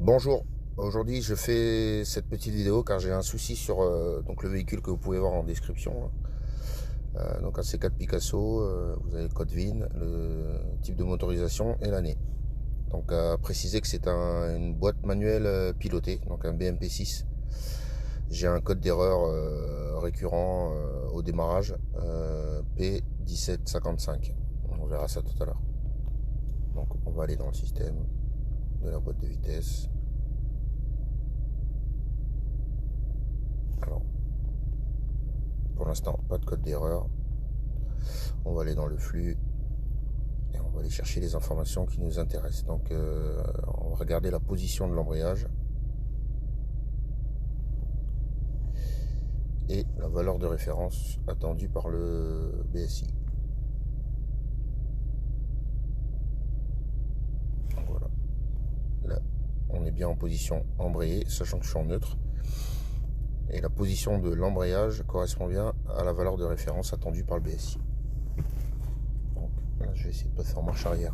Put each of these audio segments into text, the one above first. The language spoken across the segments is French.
Bonjour, aujourd'hui je fais cette petite vidéo car j'ai un souci sur donc le véhicule que vous pouvez voir en description. Donc un C4 Picasso, vous avez le code VIN, le type de motorisation et l'année. Donc à préciser que c'est une boîte manuelle pilotée, donc un BMP6. J'ai un code d'erreur récurrent au démarrage, P1755. On verra ça tout à l'heure. Donc on va aller dans le système de la boîte de vitesse. Alors, pour l'instant, pas de code d'erreur. On va aller dans le flux et on va aller chercher les informations qui nous intéressent. Donc, on va regarder la position de l'embrayage et la valeur de référence attendue par le BSI. Donc, voilà. Là, on est bien en position embrayée, sachant que je suis en neutre. Et la position de l'embrayage correspond bien à la valeur de référence attendue par le BSI. Donc là, je vais essayer de passer en marche arrière.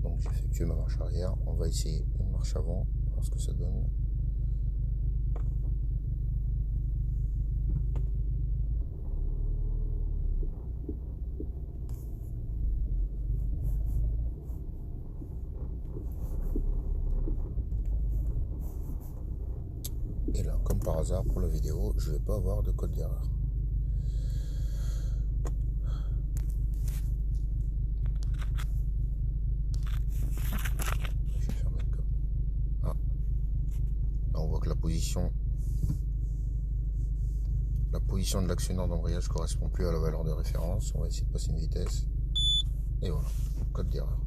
Donc j'ai effectué ma marche arrière. On va essayer une marche avant, voir ce que ça donne. Et là, comme par hasard pour la vidéo, je ne vais pas avoir de code d'erreur. Je vais faire mettre comme... Ah. Là, on voit que la position de l'actionneur d'embrayage ne correspond plus à la valeur de référence. On va essayer de passer une vitesse. Et voilà, code d'erreur.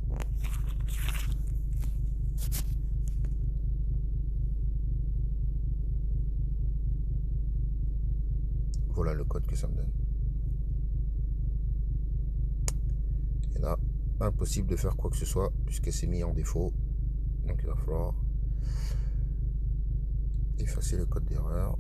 Voilà le code que ça me donne. Et là, impossible de faire quoi que ce soit puisque c'est mis en défaut. Donc il va falloir effacer le code d'erreur.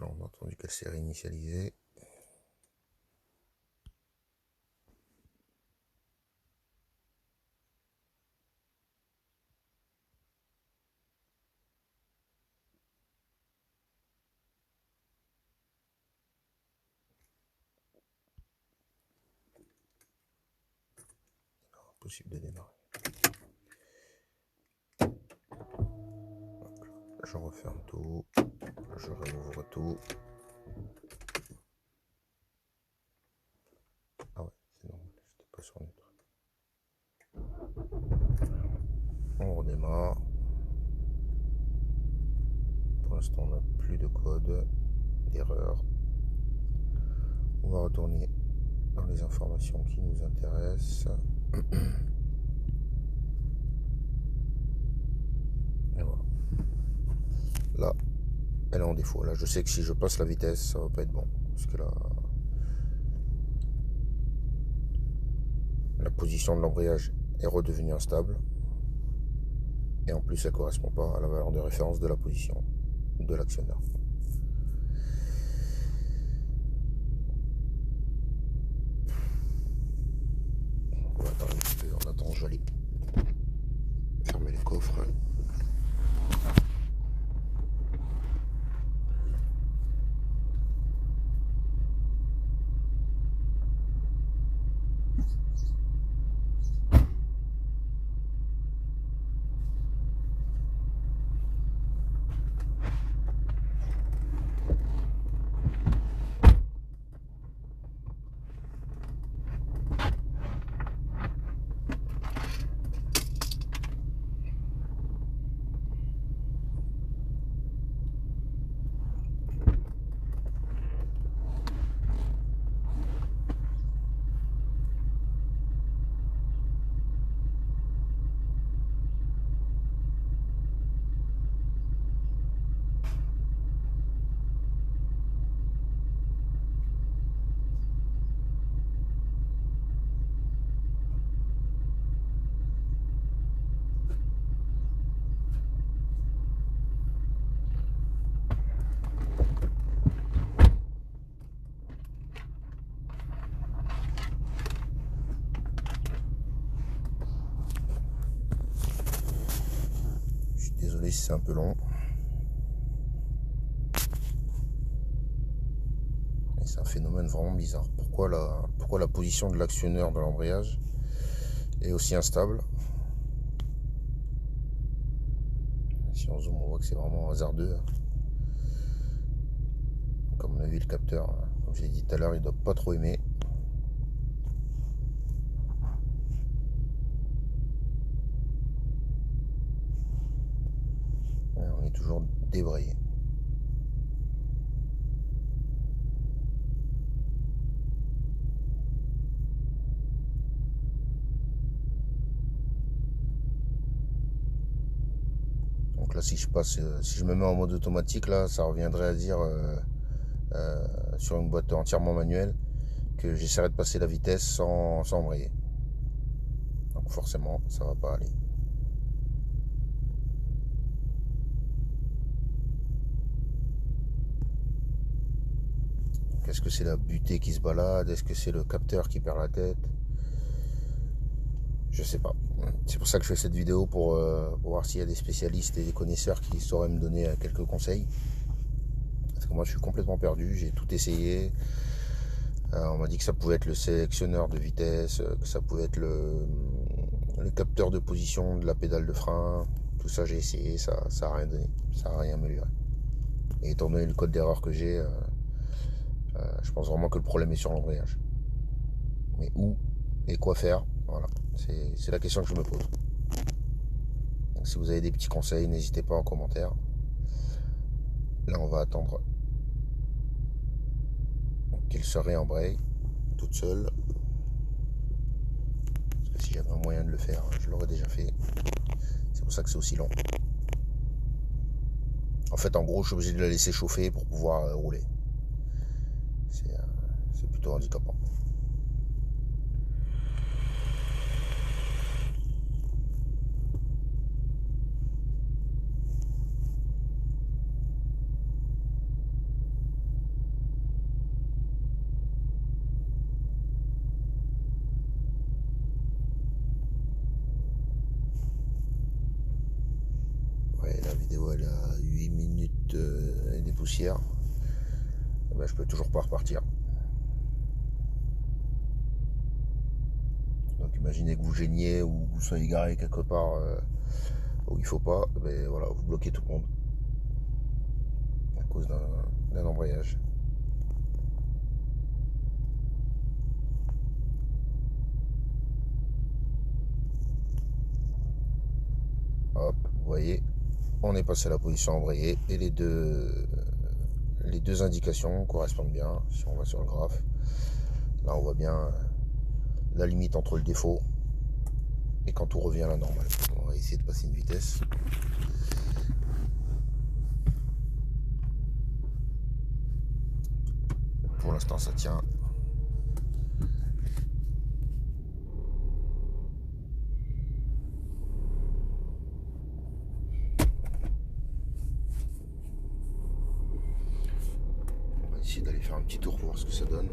Là, on a entendu qu'elle s'est réinitialisée. Impossible de démarrer. Je referme tout, je réouvre tout. Ah ouais, c'est normal, j'étais pas sur neutre. On redémarre. Pour l'instant, on n'a plus de code d'erreur. On va retourner dans les informations qui nous intéressent. Et voilà. Là, elle est en défaut. Là, je sais que si je passe la vitesse, ça va pas être bon. Parce que là, la position de l'embrayage est redevenue instable. Et en plus, ça ne correspond pas à la valeur de référence de la position de l'actionneur. On va attendre un petit peu. En attendant, je vais aller fermer les coffres. désolé si c'est un peu long. Et c'est un phénomène vraiment bizarre. Pourquoi la position de l'actionneur de l'embrayage est aussi instable? Si on zoome, on voit que c'est vraiment hasardeux. Comme on a vu le capteur, comme je l'ai dit tout à l'heure, il ne doit pas trop aimer. Et on est toujours débrayé. Donc là, si je me mets en mode automatique, là, ça reviendrait à dire sur une boîte entièrement manuelle que j'essaierai de passer la vitesse sans embrayer. Donc forcément, ça va pas aller. Est-ce que c'est la butée qui se balade? Est-ce que c'est le capteur qui perd la tête? Je sais pas. C'est pour ça que je fais cette vidéo pour voir s'il y a des spécialistes et des connaisseurs qui sauraient me donner quelques conseils. Parce que moi je suis complètement perdu, j'ai tout essayé. On m'a dit que ça pouvait être le sélectionneur de vitesse, que ça pouvait être le capteur de position de la pédale de frein. Tout ça j'ai essayé, ça n'a rien donné, ça n'a rien amélioré. Et étant donné le code d'erreur que j'ai, je pense vraiment que le problème est sur l'embrayage. Mais où et quoi faire? Voilà, c'est la question que je me pose. Donc, si vous avez des petits conseils, n'hésitez pas en commentaire. Là, on va attendre qu'elle se réembraye toute seule. Parce que si j'avais un moyen de le faire, je l'aurais déjà fait. C'est pour ça que c'est aussi long. En fait, en gros, je suis obligé de la laisser chauffer pour pouvoir rouler. C'est plutôt handicapant. Ouais, la vidéo elle a 8 minutes et des poussières. Et ben, je peux toujours pas repartir. Donc imaginez que vous gêniez ou que vous soyez garé quelque part où il faut pas, ben voilà, vous bloquez tout le monde à cause d'un embrayage. Hop, vous voyez, on est passé à la position embrayée et les deux indications correspondent bien. Si on va sur le graphe, là on voit bien la limite entre le défaut et quand tout revient à la normale. On va essayer de passer une vitesse. Pour l'instant ça tient. On va essayer d'aller faire un petit tour pour voir ce que ça donne.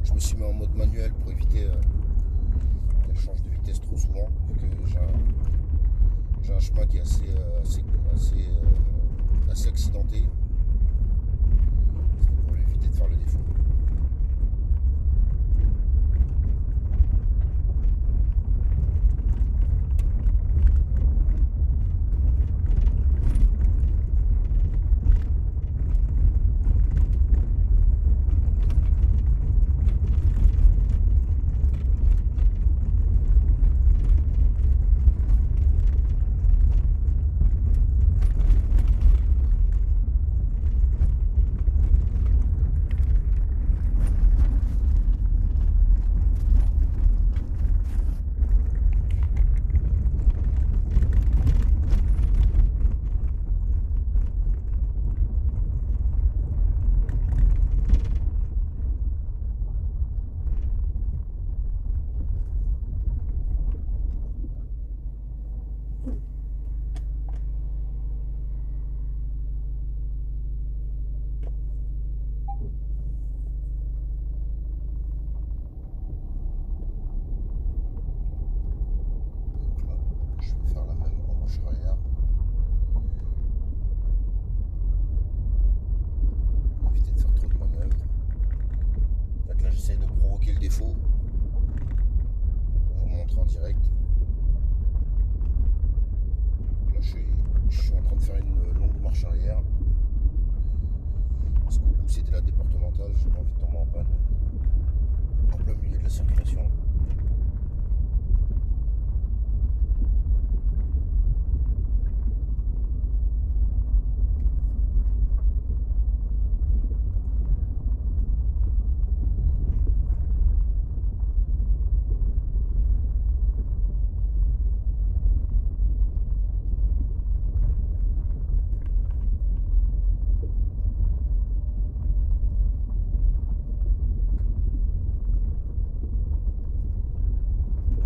Je me suis mis en mode manuel pour éviter qu'elle change de vitesse trop souvent, vu que j'ai un chemin qui est assez accidenté. C'est pour éviter de faire le défaut. de faire une longue marche arrière. Parce qu'au bout c'était la départementale, j'ai pas envie de tomber en panne en plein milieu de la circulation.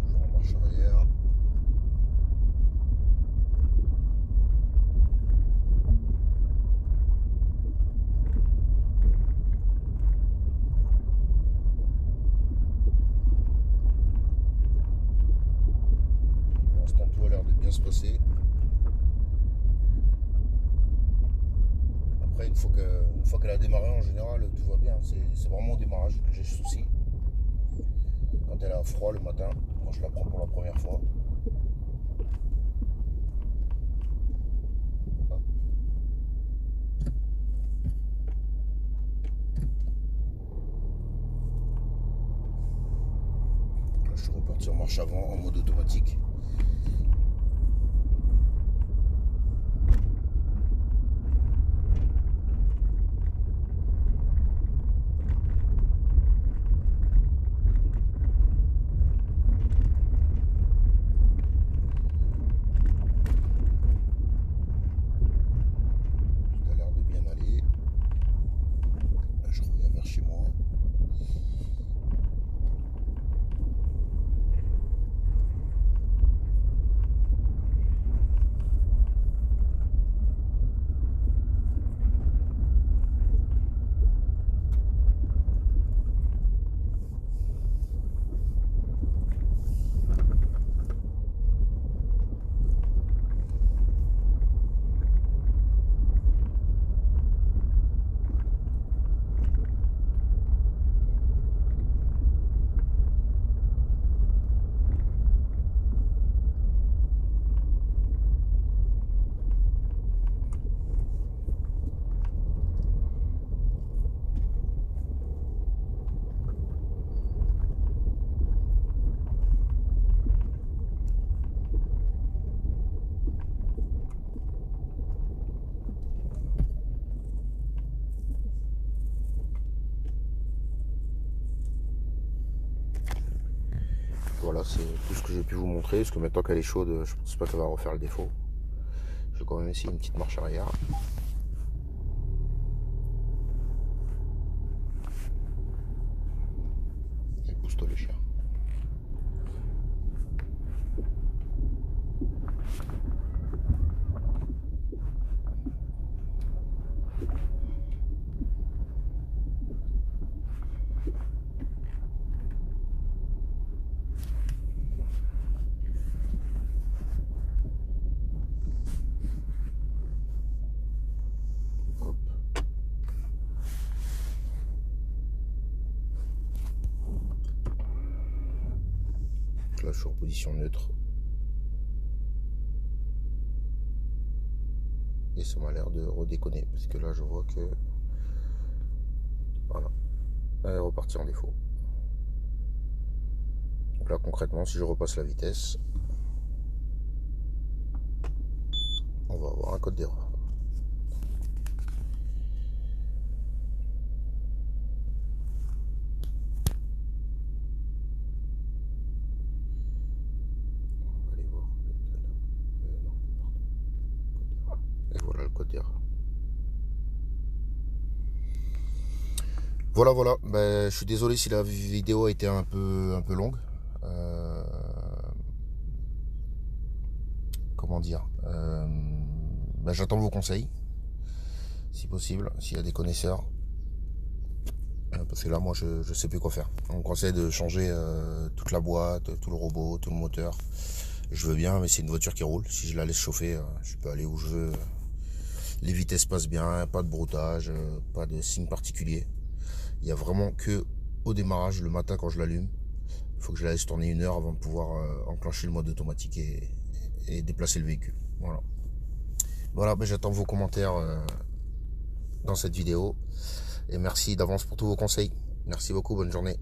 Toujours en marche arrière. Pour l'instant tout a l'air de bien se passer. Après une fois qu'elle a démarré en général tout va bien. C'est vraiment au démarrage que j'ai ce souci. Quand elle a froid le matin, quand je la prends pour la première fois. Là, je suis reparti en marche avant en mode automatique. Tout a l'air de bien aller. Là, je reviens vers chez moi. Voilà, c'est tout ce que j'ai pu vous montrer, parce que maintenant qu'elle est chaude, je pense pas qu'elle va refaire le défaut. Je vais quand même essayer une petite marche arrière. Et pousse-toi le chien. Hop. Là, je suis en position neutre. Et ça m'a l'air de redéconner, parce que là, je vois que... Voilà. Elle est repartie en défaut. Donc là, concrètement, si je repasse la vitesse, on va avoir un code d'erreur. On va aller voir. Non, pardon. Et voilà le code d'erreur. Voilà, voilà. Ben, je suis désolé si la vidéo a été un peu longue. Comment dire, ben, j'attends vos conseils, si possible, s'il y a des connaisseurs. Parce que là, moi, je sais plus quoi faire. On me conseille de changer toute la boîte, tout le robot, tout le moteur. Je veux bien, mais c'est une voiture qui roule. Si je la laisse chauffer, je peux aller où je veux. Les vitesses passent bien, pas de broutage, pas de signe particulier. Il y a vraiment que au démarrage, le matin quand je l'allume, il faut que je la laisse tourner 1 heure avant de pouvoir enclencher le mode automatique et déplacer le véhicule. Voilà. Voilà, ben, j'attends vos commentaires dans cette vidéo. Et merci d'avance pour tous vos conseils. Merci beaucoup, bonne journée.